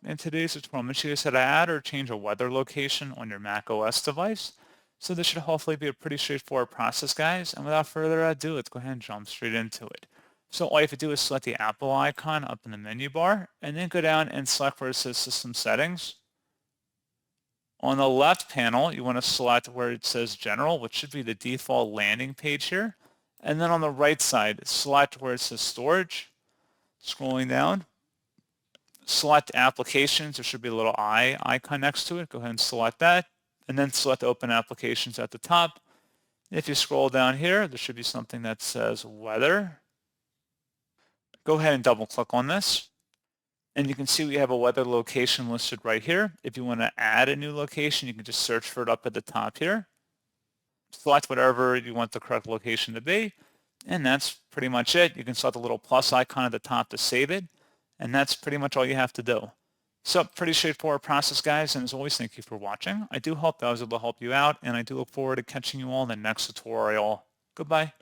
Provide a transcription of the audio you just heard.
In today's tutorial, I'm going to show you how to add or change a weather location on your macOS device. So this should hopefully be a pretty straightforward process, guys. And without further ado, let's go ahead and jump straight into it. So all you have to do is select the Apple icon up in the menu bar, and then go down and select where it says System Settings. On the left panel, you want to select where it says General, which should be the default landing page here. And then on the right side, select where it says Storage. Scrolling down, select Applications. There should be a little eye icon next to it. Go ahead and select that, and then select Open Applications at the top. If you scroll down here, there should be something that says Weather. Go ahead and double click on this, and you can see we have a weather location listed right here. If you want to add a new location, you can just search for it up at the top here. Select whatever you want the correct location to be, and that's pretty much it. You can select the little plus icon at the top to save it, and that's pretty much all you have to do. So pretty straightforward process, guys, and as always, thank you for watching. I do hope that I was able to help you out, and I do look forward to catching you all in the next tutorial. Goodbye.